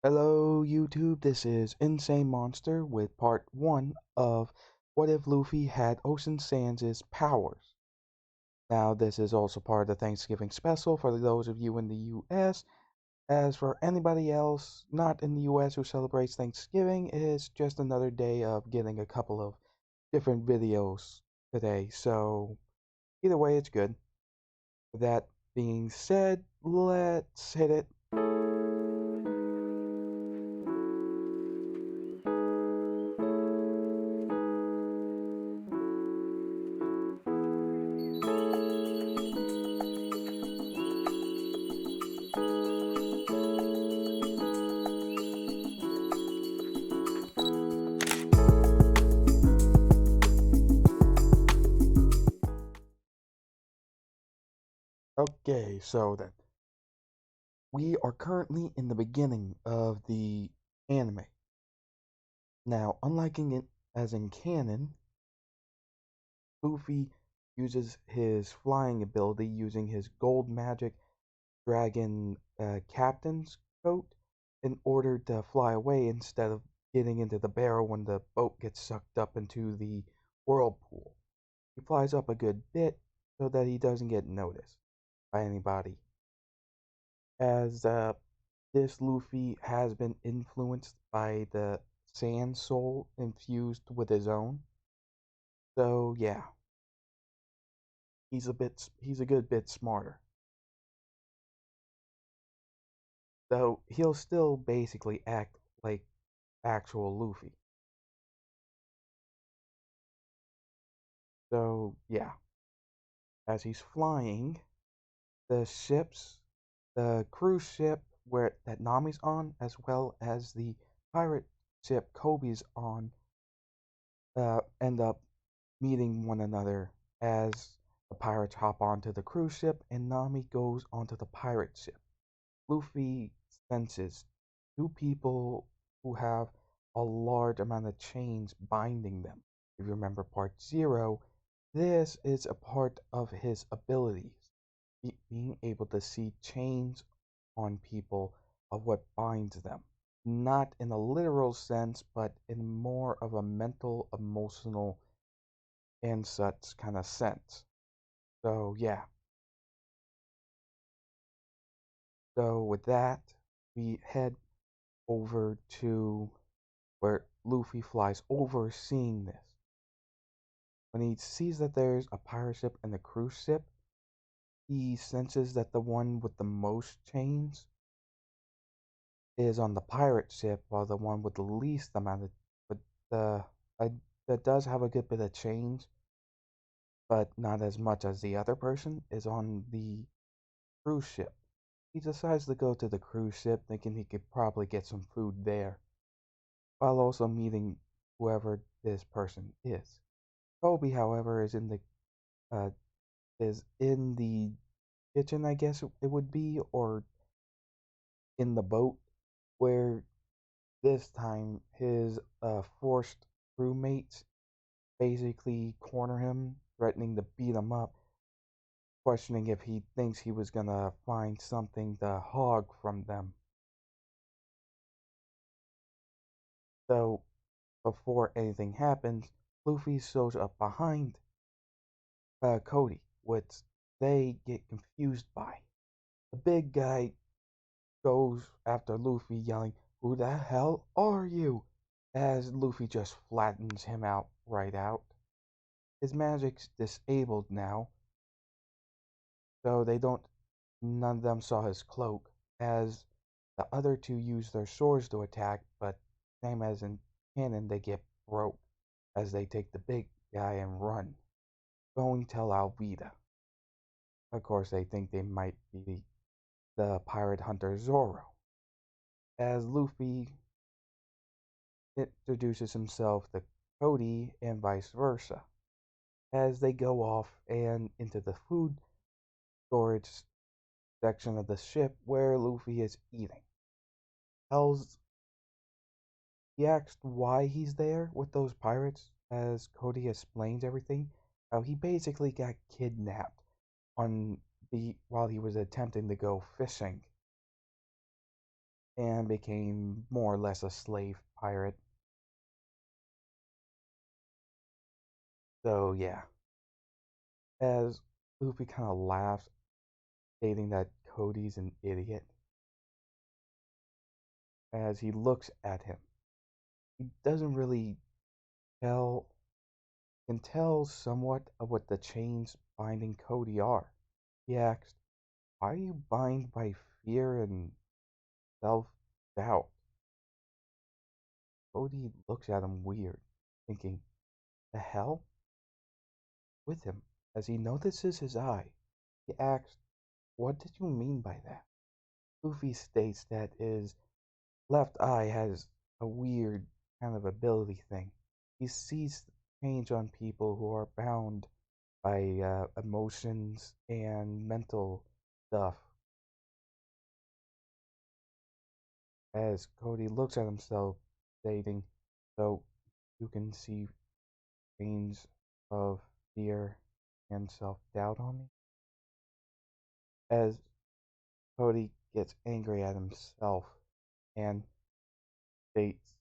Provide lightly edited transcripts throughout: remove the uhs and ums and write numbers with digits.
Hello YouTube, this is Insane Monster with part 1 of What If Luffy Had Ocean Sands' Powers. Now this is also part of the Thanksgiving special for those of you in the US. As for anybody else not in the US who celebrates Thanksgiving, it's just another day of getting a couple of different videos today. So either way it's good. That being said, let's hit it. Okay, so then we are currently in the beginning of the anime. Now, unlike it as in canon, Luffy uses his flying ability using his gold magic dragon captain's coat in order to fly away instead of getting into the barrel when the boat gets sucked up into the whirlpool. He flies up a good bit so that he doesn't get noticed by anybody. As this Luffy has been influenced by the Sand Soul infused with his own. So yeah, he's a good bit smarter. Though he'll still basically act like actual Luffy. So yeah, as he's flying, the ships, the cruise ship where that Nami's on, as well as the pirate ship Koby's on, end up meeting one another as the pirates hop onto the cruise ship and Nami goes onto the pirate ship. Luffy senses two people who have a large amount of chains binding them. If you remember part 0, this is a part of his abilities, being able to see chains on people of what binds them. Not in a literal sense, but in more of a mental, emotional, and such kind of sense. So yeah. So with that, we head over to where Luffy flies over seeing this. When he sees that there's a pirate ship and a cruise ship, he senses that the one with the most chains is on the pirate ship, while the one with the least amount of but the that does have a good bit of chains, but not as much as the other person is on the cruise ship. He decides to go to the cruise ship thinking he could probably get some food there, while also meeting whoever this person is. Koby, however, uh, is in the kitchen, I guess it would be, or in the boat, where this time his forced crewmates basically corner him, threatening to beat him up, questioning if he thinks he was gonna find something to hog from them. So before anything happens, Luffy shows up behind Cody, which they get confused by. The big guy goes after Luffy, yelling, "Who the hell are you?" as Luffy just flattens him out right out. His magic's disabled now, so none of them saw his cloak, as the other two use their swords to attack, but same as in canon, they get broke as they take the big guy and run. Going tell Alvida. Of course, they think they might be the pirate hunter Zoro. As Luffy introduces himself to Cody and vice versa, as they go off and into the food storage section of the ship where Luffy is eating. Tells he asks why he's there with those pirates, as Cody explains everything. How he basically got kidnapped on the while he was attempting to go fishing, and became more or less a slave pirate. So yeah, as Luffy kind of laughs, stating that Cody's an idiot, as he looks at him, he doesn't really tell can tell somewhat of what the chains binding Cody are. He asks, "Why are you bound by fear and self-doubt?" Cody looks at him weird, thinking, "The hell?" With him, as he notices his eye, he asks, "What did you mean by that?" Luffy states that his left eye has a weird kind of ability thing. He sees change on people who are bound by emotions and mental stuff. As Cody looks at himself, stating, "So you can see veins of fear and self doubt on me?" As Cody gets angry at himself and states,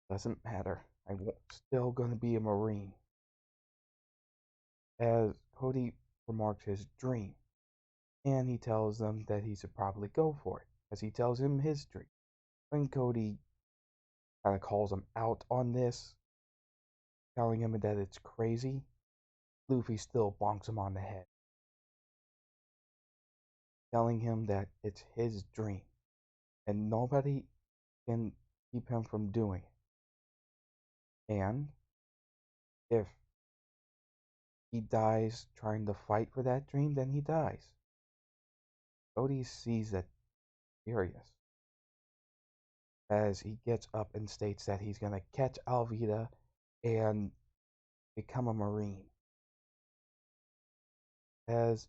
"Doesn't matter. I'm still going to be a Marine." As Cody remarks his dream, and he tells them that he should probably go for it, as he tells him his dream. When Cody kind of calls him out on this, telling him that it's crazy, Luffy still bonks him on the head, telling him that it's his dream and nobody can keep him from doing it. And if he dies trying to fight for that dream, then he dies. Cody sees that furious as he gets up and states that he's going to catch Alvida and become a Marine. As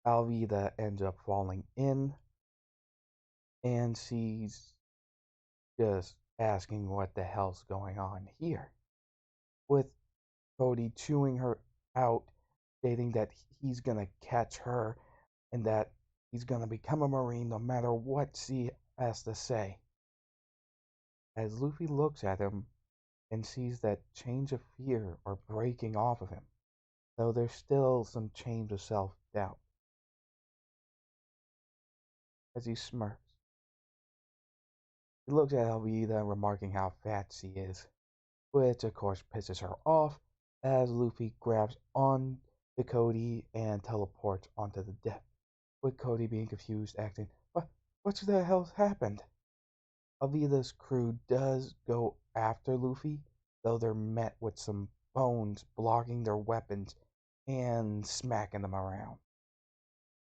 Alvida ends up falling in, and she's just asking what the hell's going on here, with Cody chewing her out, stating that he's gonna catch her and that he's gonna become a Marine no matter what she has to say. As Luffy looks at him and sees that change of fear are breaking off of him, though there's still some change of self doubt. As he smirks, he looks at Alvida, remarking how fat she is, which of course pisses her off as Luffy grabs on to Cody and teleports onto the deck, with Cody being confused, acting, what the hell happened? Alvida's crew does go after Luffy, though they're met with some bones blocking their weapons and smacking them around,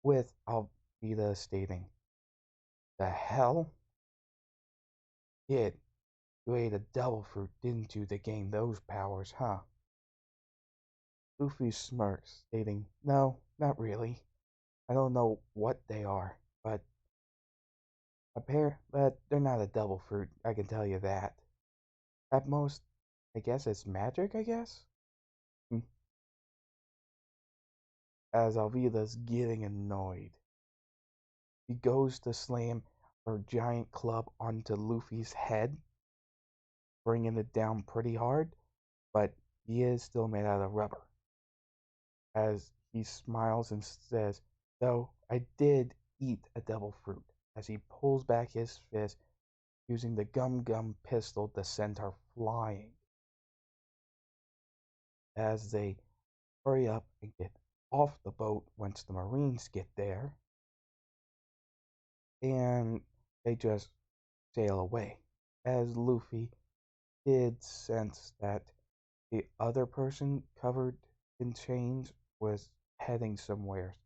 with Alvida stating, "The hell? Kid, you ate a devil fruit, didn't you, to gain those powers, huh?" Luffy smirks, stating, "No, not really. I don't know what they are, but they're not a devil fruit, I can tell you that. At most, I guess it's magic, I guess?" Hmm. As Alvida's getting annoyed, he goes to slam her giant club onto Luffy's head, bringing it down pretty hard, but he is still made out of rubber. As he smiles and says, "Though I did eat a devil fruit," as he pulls back his fist, using the Gum Gum pistol to send her flying. As they hurry up and get off the boat once the Marines get there, and they just sail away. As Luffy did sense that the other person covered in chains was heading somewhere.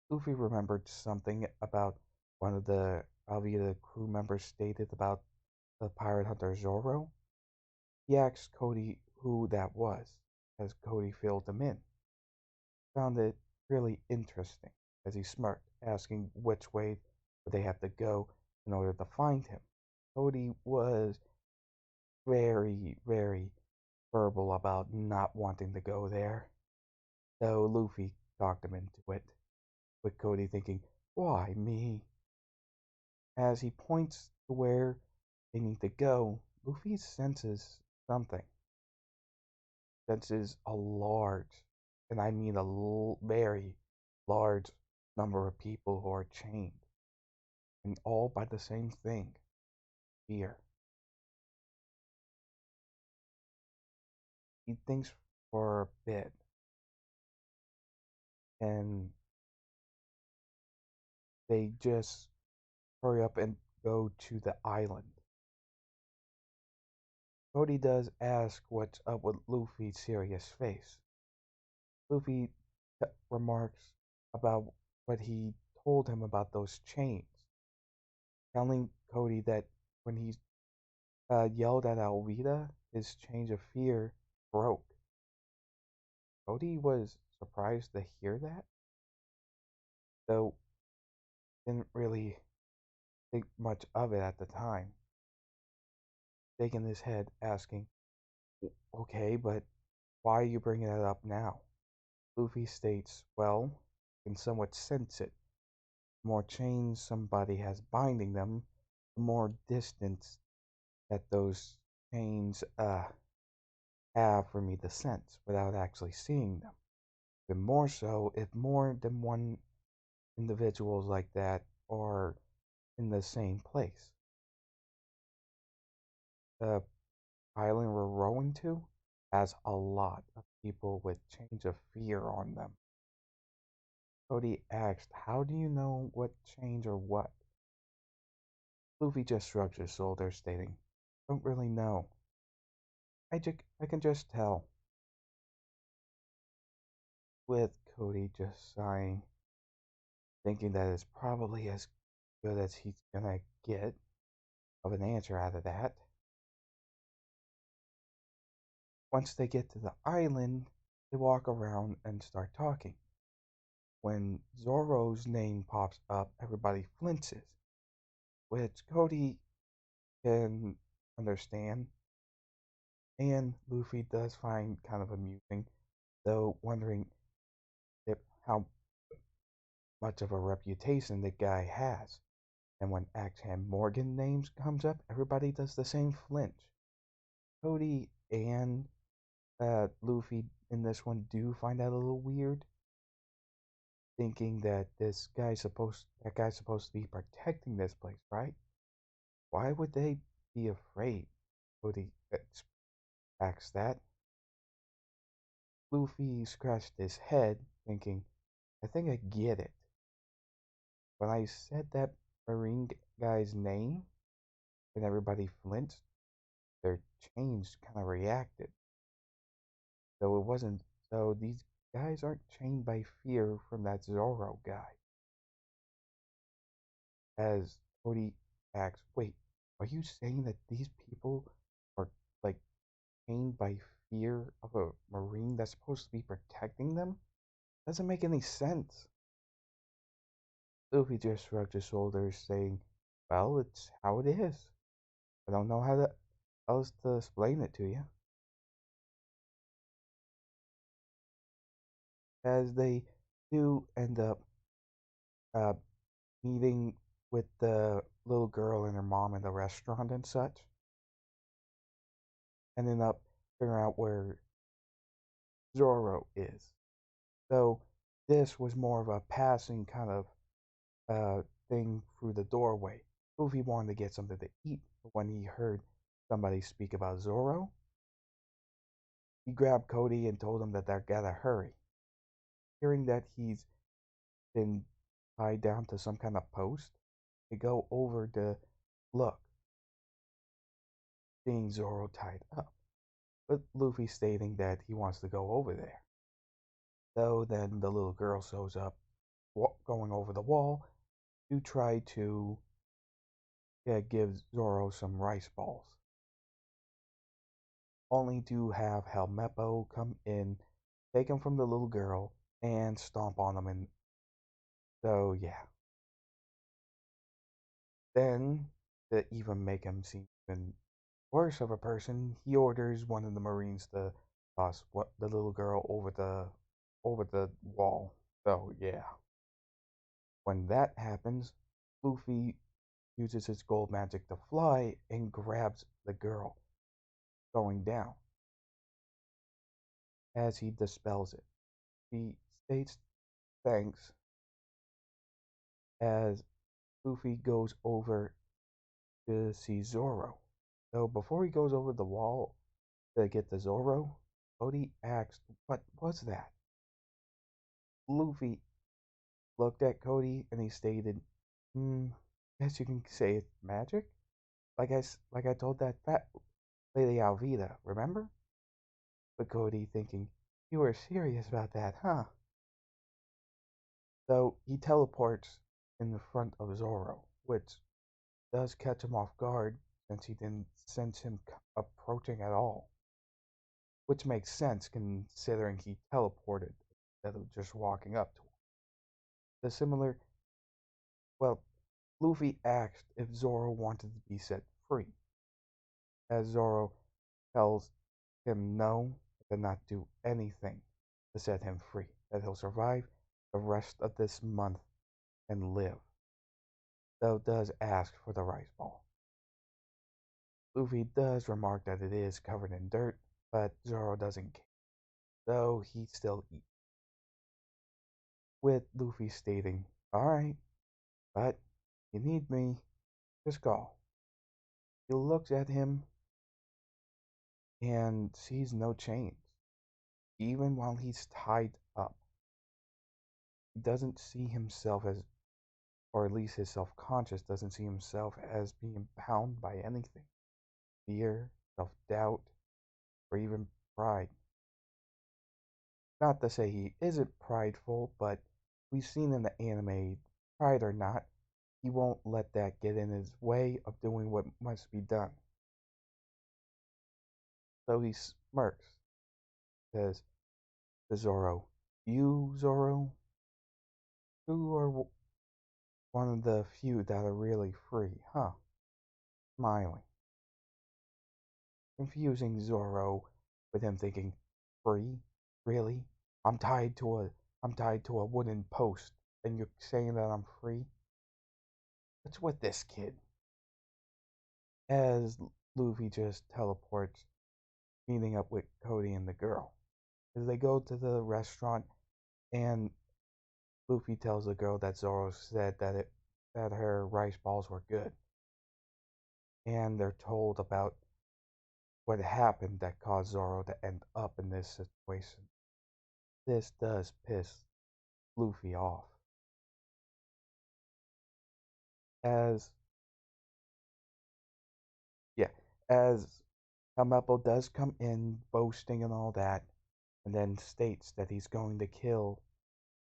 Luffy remembered something about one of the Alvida crew members stated about the pirate hunter Zoro. He asked Cody who that was, as Cody filled him in. Found it really interesting, as he smirked, asking which way would they have to go in order to find him. Cody was very verbal about not wanting to go there, though Luffy talked him into it, with Cody thinking, "Why me?" As he points to where they need to go, Luffy senses something. Senses a large, and I mean a very large number of people who are chained, and all by the same thing, fear. He thinks for a bit, and they just hurry up and go to the island. Cody does ask what's up with Luffy's serious face. Luffy remarks about what he told him about those chains, telling Cody that when he yelled at Alvida, his change of fear broke. Cody was surprised to hear that, though didn't really think much of it at the time, shaking his head, asking, okay, but why are you bringing that up now? Luffy states, well, you can somewhat sense it. The more chains somebody has binding them, the more distance that those chains have for me to sense without actually seeing them. Even more so if more than one individuals like that are in the same place. The island we're rowing to has a lot of people with change of fear on them. Cody asked, how do you know what change or what? Luffy just shrugs his shoulders, stating, don't really know. I can just tell. With Cody just sighing, thinking that it's probably as good as he's gonna get of an answer out of that. Once they get to the island, they walk around and start talking. When Zoro's name pops up, everybody flinches, which Cody can understand, and Luffy does find kind of amusing, though wondering if how much of a reputation the guy has. And when Confronting Morgan names comes up, everybody does the same flinch. Cody and Luffy in this one do find that a little weird, thinking that that guy's supposed to be protecting this place, right? Why would they be afraid? Cody asks that. Luffy scratched his head, thinking, I think I get it. When I said that Marine guy's name, and everybody flinched, their chains kind of reacted. So it wasn't, so these guys aren't chained by fear from that Zoro guy. As Cody asks, wait, are you saying that these people are like chained by fear of a Marine that's supposed to be protecting them? Doesn't make any sense. Luffy just shrugged his shoulders, saying, well, it's how it is. I don't know how to else to explain it to you. As they do end up uh, meeting with the little girl and her mom in the restaurant and such, ending up figuring out where Zoro is. So this was more of a passing kind of thing through the doorway. Luffy wanted to get something to eat, but when he heard somebody speak about Zoro, he grabbed Cody and told him that they gotta hurry. Hearing that he's been tied down to some kind of post, they go over to look, seeing Zoro tied up, but Luffy stating that he wants to go over there. So then the little girl shows up, going over the wall to try to give Zoro some rice balls, only to have Helmeppo come in, take him from the little girl, and stomp on him. And so, yeah. Then, to even make him seem even worse of a person, he orders one of the Marines to toss the little girl over the wall. So, yeah. When that happens, Luffy uses his gold magic to fly and grabs the girl going down. As he dispels it, he states thanks as Luffy goes over to see Zoro. So before he goes over the wall to get the Zoro, Cody asks, "What was that?" Luffy looked at Cody and he stated, guess you can say it's magic. Like I told that fat lady Alvida, remember?" But Cody thinking, "You were serious about that, huh?" So he teleports in the front of Zoro, which does catch him off guard since he didn't sense him approaching at all. Which makes sense considering he teleported instead of just walking up to him. The similar, well, Luffy asked if Zoro wanted to be set free, as Zoro tells him no, to not do anything to set him free, that he'll survive the rest of this month and live, though does ask for the rice ball. Luffy does remark that it is covered in dirt, but Zoro doesn't care, though he still eats, with Luffy stating, "Alright, but you need me, just go." He looks at him and sees no change, even while he's tied up. He doesn't see himself as, or at least his self conscious doesn't see himself as being bound by anything fear, self doubt, or even pride. Not to say he isn't prideful, but we've seen in the anime, pride or not, he won't let that get in his way of doing what must be done. So he smirks, says to Zoro, "You, Zoro, who are one of the few that are really free, huh?" Smiling, confusing Zoro with him thinking, "Free? Really? I'm tied to a I'm tied to a wooden post, and you're saying that I'm free? What's with this kid?" As Luffy just teleports, meeting up with Cody and the girl. As they go to the restaurant, and Luffy tells the girl that Zoro said that her rice balls were good, and they're told about what happened that caused Zoro to end up in this situation. This does piss Luffy off, as yeah, as Helmeppo does come in boasting and all that, and then states that he's going to kill,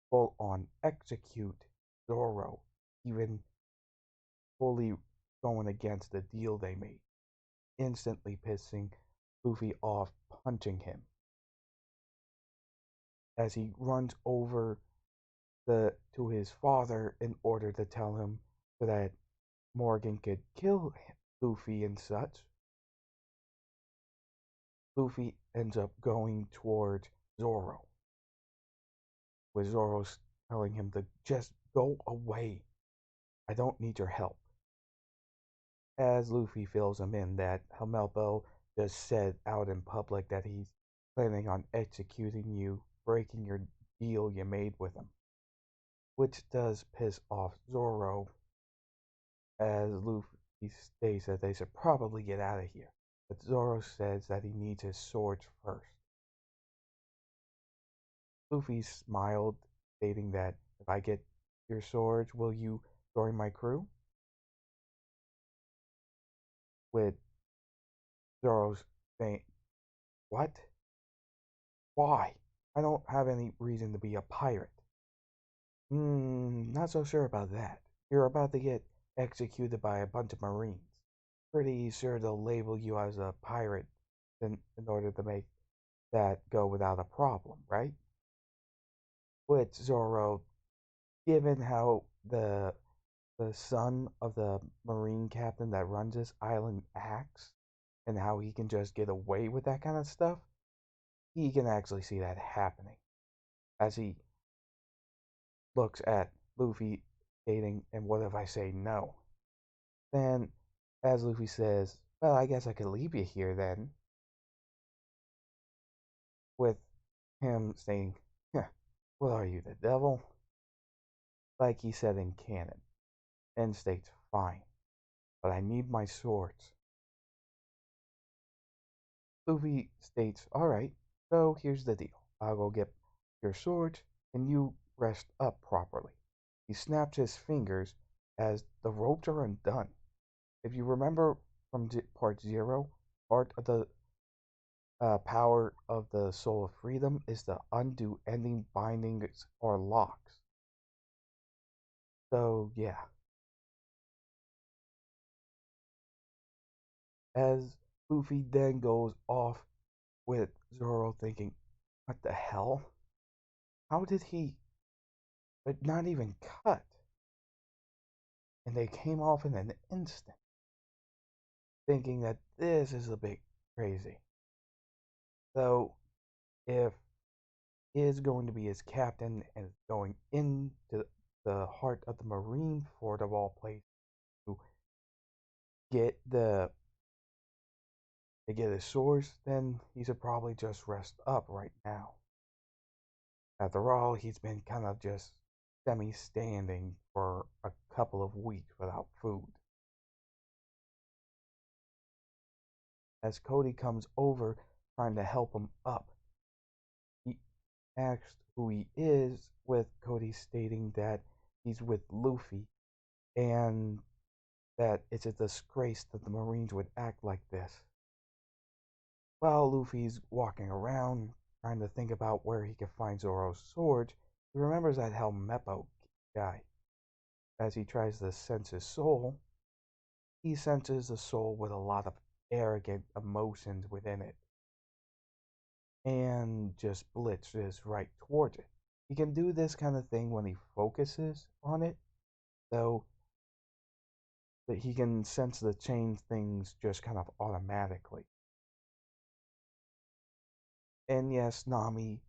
full on execute Zoro, even fully going against the deal they made, instantly pissing Luffy off, punching him as he runs over to his father in order to tell him so that Morgan could kill Luffy and such. Luffy ends up going towards Zoro, with Zoro's telling him to just go away. "I don't need your help." As Luffy fills him in that Helmelpo just said out in public that he's planning on executing you, breaking your deal you made with him, which does piss off Zoro, as Luffy states that they should probably get out of here. But Zoro says that he needs his swords first. Luffy smiled, stating that, "If I get your swords, will you join my crew?" With Zoro saying, "What? Why? I don't have any reason to be a pirate." Not so sure about that. You're about to get executed by a bunch of Marines. Pretty sure they'll label you as a pirate in order to make that go without a problem, right? Which Zoro, given how the son of the Marine captain that runs this island acts, and how he can just get away with that kind of stuff, he can actually see that happening. As he looks at Luffy stating, "And what if I say no?" Then, as Luffy says, well, I guess I could leave you here then, with him saying, "Huh, what are you, the devil?" Like he said in canon, and states, fine, but I need my swords. Luffy states, alright, so here's the deal. I'll go get your swords, and you rest up properly. He snaps his fingers as the ropes are undone. If you remember from part 0, part of the power of the Soul of Freedom is to undo ending bindings or locks. So, yeah. As Luffy then goes off with Zoro thinking, what the hell? How did he, but not even cut? And they came off in an instant, thinking that this is a bit crazy. So, if he is going to be his captain and going into the heart of the Marine Fort of all places to get the to get his swords, then he should probably just rest up right now. After all, he's been kind of just semi-standing for a couple of weeks without food. As Cody comes over trying to help him up, he asks who he is, with Cody stating that he's with Luffy and that it's a disgrace that the Marines would act like this. While Luffy's walking around trying to think about where he can find Zoro's sword, he remembers that Helmeppo guy. As he tries to sense his soul, he senses a soul with a lot of arrogant emotions within it and just blitzes right towards it. He can do this kind of thing when he focuses on it, though that he can sense the change things just kind of automatically. And yes, Nami,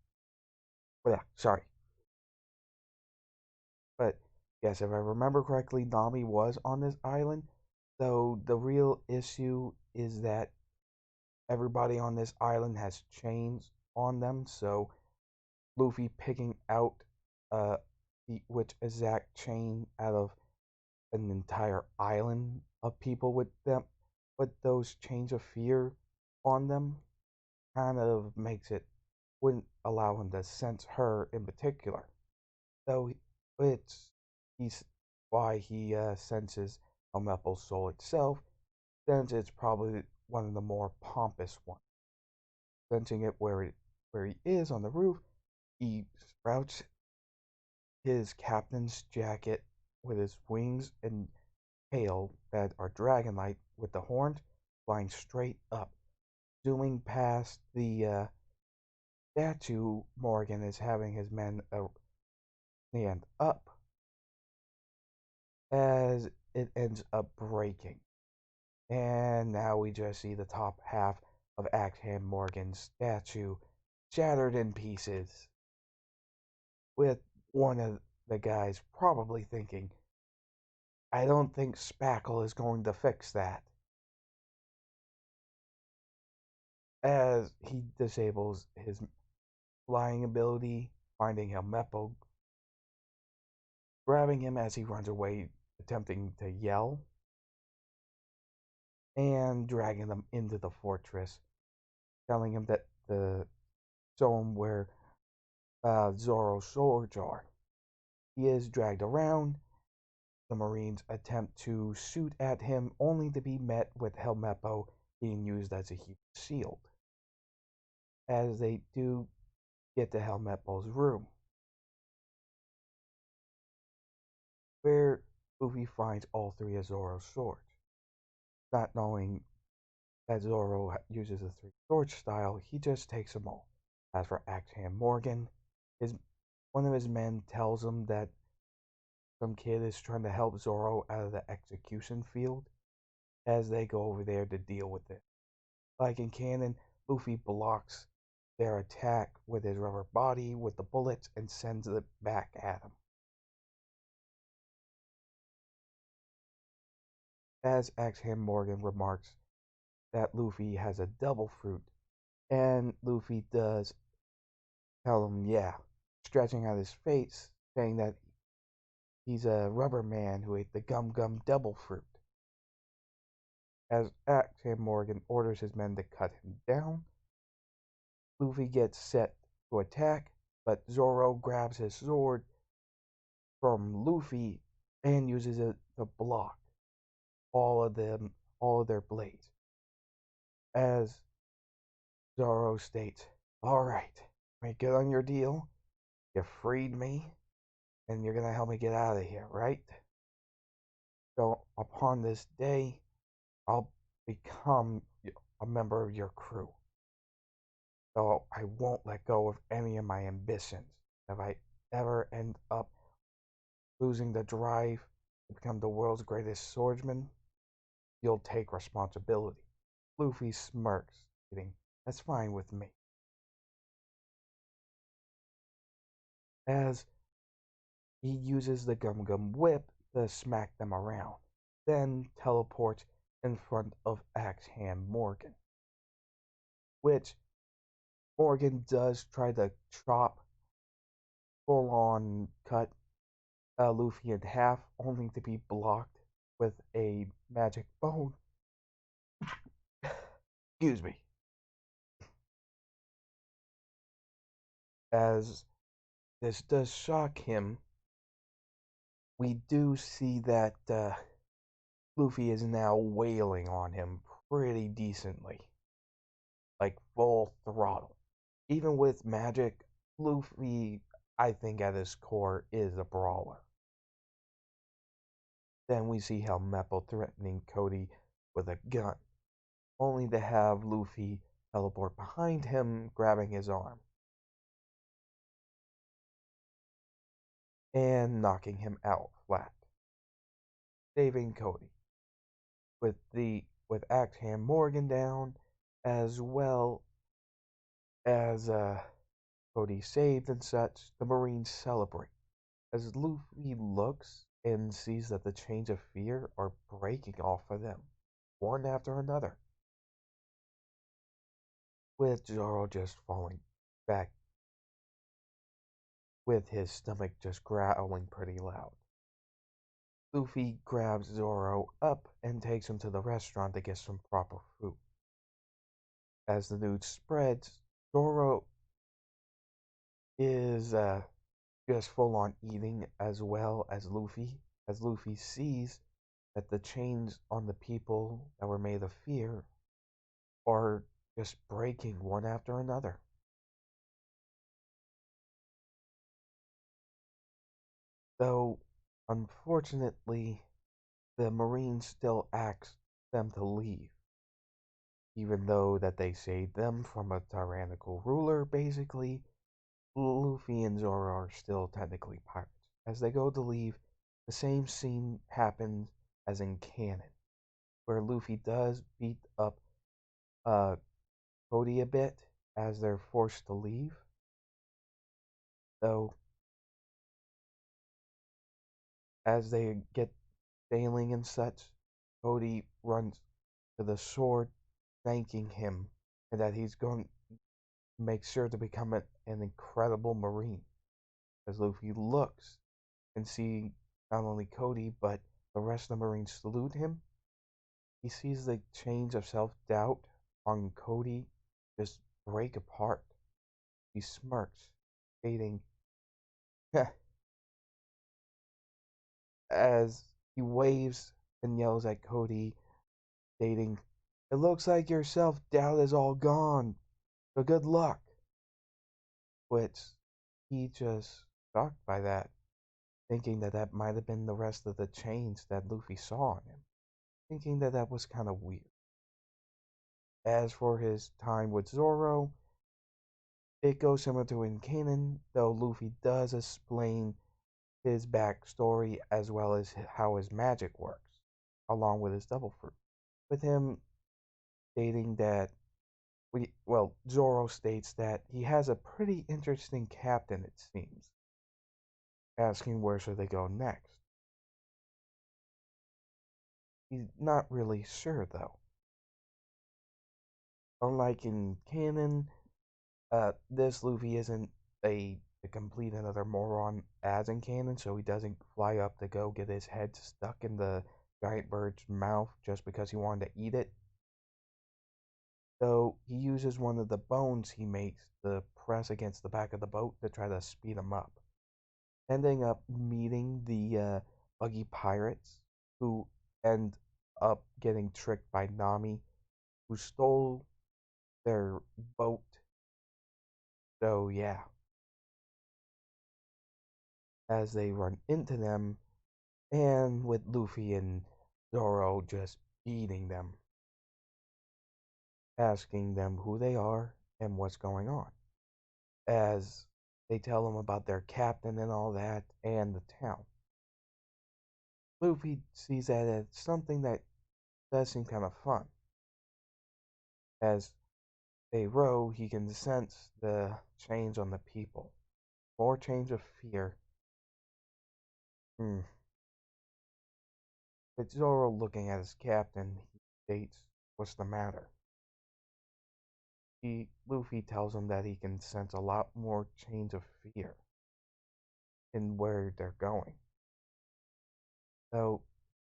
well, yeah, sorry, but yes, if I remember correctly, Nami was on this island, though the real issue is that everybody on this island has chains on them, so Luffy picking out uh which exact chain out of an entire island of people with them with those chains of fear on them kind of makes it wouldn't allow him to sense her in particular. Though it's he's why he senses Helmeppo's soul itself, since it's probably one of the more pompous ones. Sensing it where he is on the roof, he sprouts his captain's jacket with his wings and tail that are dragon-like with the horns flying straight up, zooming past the statue Morgan is having his men stand up as it ends up breaking. And now we just see the top half of Axeham Morgan's statue shattered in pieces, with one of the guys probably thinking, I don't think Spackle is going to fix that, as he disables his flying ability, finding Helmeppo, grabbing him as he runs away, attempting to yell, and dragging them into the fortress, telling him that the zone where Zoro's swords are. He is dragged around. The Marines attempt to shoot at him, only to be met with Helmeppo being used as a huge shield. As they do get to Helmeppo's room, where Luffy finds all three of Zoro's swords. Not knowing that Zoro uses the three sword style, he just takes them all. As for Axeham Morgan, one of his men tells him that some kid is trying to help Zoro out of the execution field, as they go over there to deal with it. Like in canon, Luffy blocks their attack with his rubber body with the bullets and sends it back at him. as Axe Morgan remarks that Luffy has a double fruit, and Luffy does tell him, yeah, stretching out his face, saying that he's a rubber man who ate the Gum Gum double fruit. As Axe Morgan orders his men to cut him down, Luffy gets set to attack, but Zoro grabs his sword from Luffy and uses it to block all of their blades. As Zoro states, "All right, make good on your deal. You freed me, and you're gonna help me get out of here, right? So upon this day, I'll become a member of your crew. So I won't let go of any of my ambitions. If I ever end up losing the drive to become the world's greatest swordsman, you'll take responsibility." Luffy smirks, stating, "That's fine with me." As he uses the Gum Gum Whip to smack them around, then teleports in front of Axe Morgan, which Morgan does try to chop, full on cut Luffy in half, only to be blocked with a magic bone. Excuse me. As this does shock him, we do see that Luffy is now wailing on him pretty decently, like full throttle. Even with magic, Luffy, I think at his core, is a brawler. Then we see Helmeppo threatening Cody with a gun, only to have Luffy teleport behind him, grabbing his arm and knocking him out flat, saving Cody. With Axe Morgan down, as well as Cody saved and such, the Marines celebrate as Luffy looks and sees that the chains of fear are breaking off of them, one after another, with Zoro just falling back, with his stomach just growling pretty loud. Luffy grabs Zoro up and takes him to the restaurant to get some proper food. As the news spreads, Zoro is just full on eating as well as Luffy sees that the chains on the people that were made of fear are just breaking one after another. Though, unfortunately, the Marines still ask them to leave, even though that they saved them from a tyrannical ruler, basically. Luffy and Zoro are still technically pirates. As they go to leave, the same scene happens as in canon, where Luffy does beat up uh, Cody a bit as they're forced to leave. Though, as they get sailing and such, Cody runs to the sword, thanking him, and that he's going to make sure to become an incredible Marine. As Luffy looks and see not only Cody, but the rest of the Marines salute him, he sees the chains of self-doubt on Cody just break apart. He smirks, stating, as he waves and yells at Cody, stating, "It looks like your self-doubt is all gone, so good luck." Which he just shocked by that, thinking that that might have been the rest of the chains that Luffy saw on him, thinking that that was kind of weird. As for his time with Zoro, it goes similar to in canon, though Luffy does explain his backstory as well as how his magic works, along with his double fruit. With him stating that, Zoro states that he has a pretty interesting captain, it seems, asking where should they go next. He's not really sure though. Unlike in canon, this Luffy isn't a complete another moron as in canon, so he doesn't fly up to go get his head stuck in the giant bird's mouth just because he wanted to eat it. So he uses one of the bones he makes to press against the back of the boat to try to speed him up. Ending up meeting the Buggy pirates, who end up getting tricked by Nami, who stole their boat. So yeah, as they run into them, and with Luffy and Zoro just beating them, asking them who they are and what's going on, as they tell them about their captain and all that, and the town. Luffy sees that as something that does seem kind of fun. As they row, he can sense the change on the people. More change of fear. Hmm. With Zoro looking at his captain, he states, "What's the matter?" Luffy tells him that he can sense a lot more change of fear in where they're going. So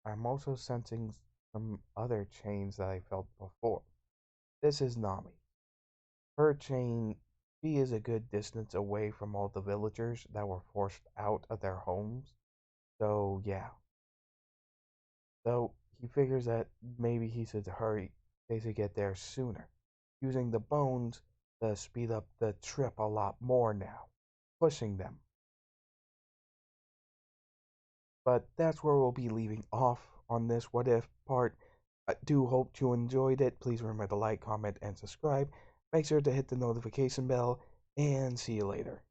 I'm also sensing some other chains that I felt before. This is Nami. Her chain, she is a good distance away from all the villagers that were forced out of their homes. So yeah. So he figures that maybe he should hurry, they should get there sooner, using the bones to speed up the trip a lot more now, pushing them. But that's where we'll be leaving off on this what if part. I do hope you enjoyed it. Please remember to like, comment, and subscribe. Make sure to hit the notification bell, and see you later.